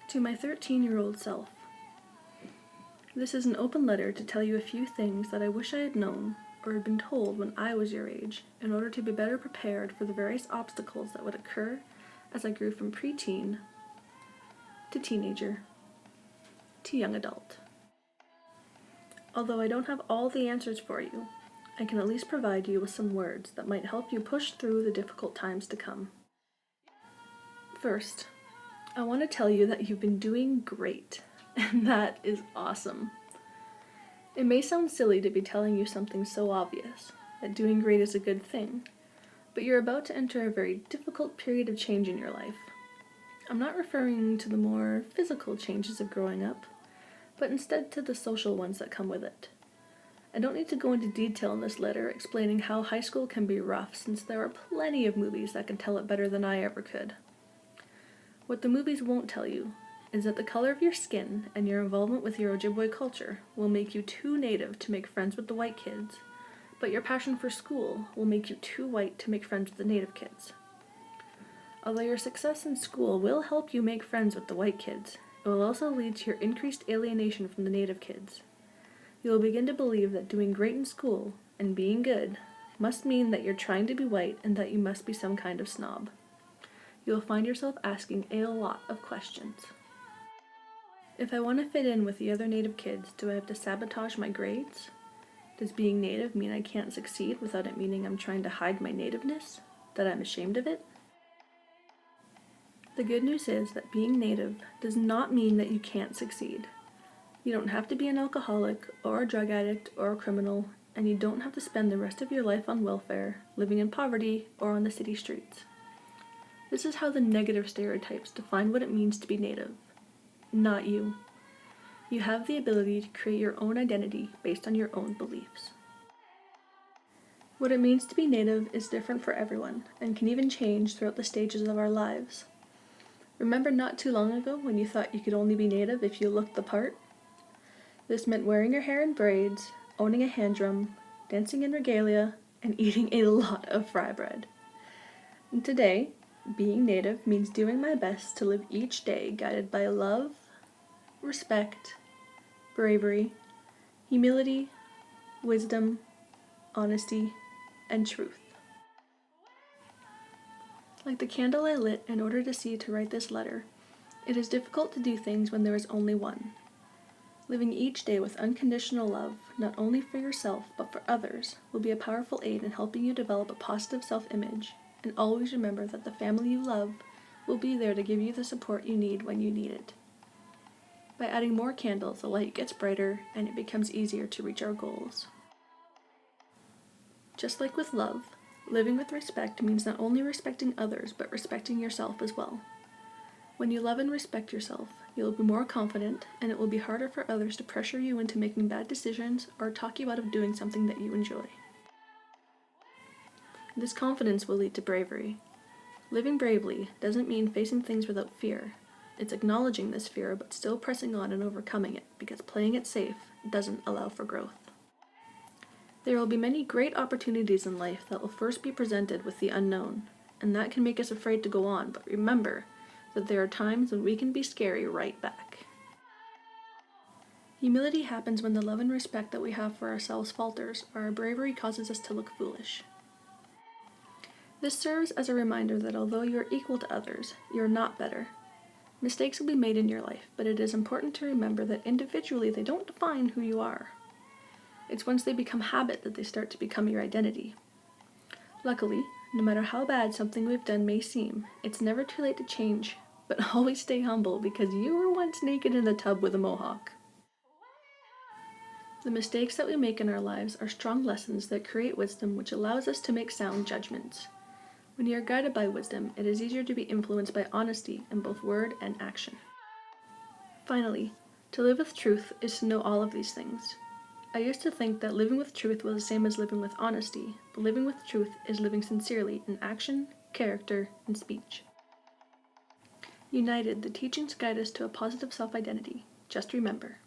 To my 13-year-old self. This is an open letter to tell you a few things that I wish I had known or had been told when I was your age in order to be better prepared for the various obstacles that would occur as I grew from preteen to teenager to young adult. Although I don't have all the answers for you, I can at least provide you with some words that might help you push through the difficult times to come. First, I want to tell you that you've been doing great, and that is awesome. It may sound silly to be telling you something so obvious, that doing great is a good thing, but you're about to enter a very difficult period of change in your life. I'm not referring to the more physical changes of growing up, but instead to the social ones that come with it. I don't need to go into detail in this letter explaining how high school can be rough, since there are plenty of movies that can tell it better than I ever could. What the movies won't tell you is that the color of your skin and your involvement with your Ojibwe culture will make you too native to make friends with the white kids, but your passion for school will make you too white to make friends with the native kids. Although your success in school will help you make friends with the white kids, it will also lead to your increased alienation from the native kids. You will begin to believe that doing great in school and being good must mean that you're trying to be white and that you must be some kind of snob. You'll find yourself asking a lot of questions. If I want to fit in with the other native kids, do I have to sabotage my grades? Does being native mean I can't succeed without it meaning I'm trying to hide my nativeness? That I'm ashamed of it? The good news is that being native does not mean that you can't succeed. You don't have to be an alcoholic or a drug addict or a criminal, and you don't have to spend the rest of your life on welfare, living in poverty, or on the city streets. This is how the negative stereotypes define what it means to be native. Not you. You have the ability to create your own identity based on your own beliefs. What it means to be native is different for everyone, and can even change throughout the stages of our lives. Remember not too long ago when you thought you could only be native if you looked the part? This meant wearing your hair in braids, owning a hand drum, dancing in regalia, and eating a lot of fry bread. And today, being native means doing my best to live each day guided by love, respect, bravery, humility, wisdom, honesty, and truth. Like the candle I lit in order to see to write this letter, it is difficult to do things when there is only one. Living each day with unconditional love, not only for yourself but for others, will be a powerful aid in helping you develop a positive self-image. And always remember that the family you love will be there to give you the support you need when you need it. By adding more candles, the light gets brighter and it becomes easier to reach our goals. Just like with love, living with respect means not only respecting others, but respecting yourself as well. When you love and respect yourself, you'll be more confident, and it will be harder for others to pressure you into making bad decisions or talk you out of doing something that you enjoy. This confidence will lead to bravery. Living bravely doesn't mean facing things without fear. It's acknowledging this fear but still pressing on and overcoming it, because playing it safe doesn't allow for growth. There will be many great opportunities in life that will first be presented with the unknown, and that can make us afraid to go on, but remember that there are times when we can be scary right back. Humility happens when the love and respect that we have for ourselves falters, or our bravery causes us to look foolish. This serves as a reminder that although you are equal to others, you are not better. Mistakes will be made in your life, but it is important to remember that individually they don't define who you are. It's once they become habit that they start to become your identity. Luckily, no matter how bad something we've done may seem, it's never too late to change, but always stay humble because you were once naked in the tub with a mohawk. The mistakes that we make in our lives are strong lessons that create wisdom, which allows us to make sound judgments. When you are guided by wisdom, it is easier to be influenced by honesty in both word and action. Finally, to live with truth is to know all of these things. I used to think that living with truth was the same as living with honesty, but living with truth is living sincerely in action, character, and speech. United, the teachings guide us to a positive self-identity. Just remember,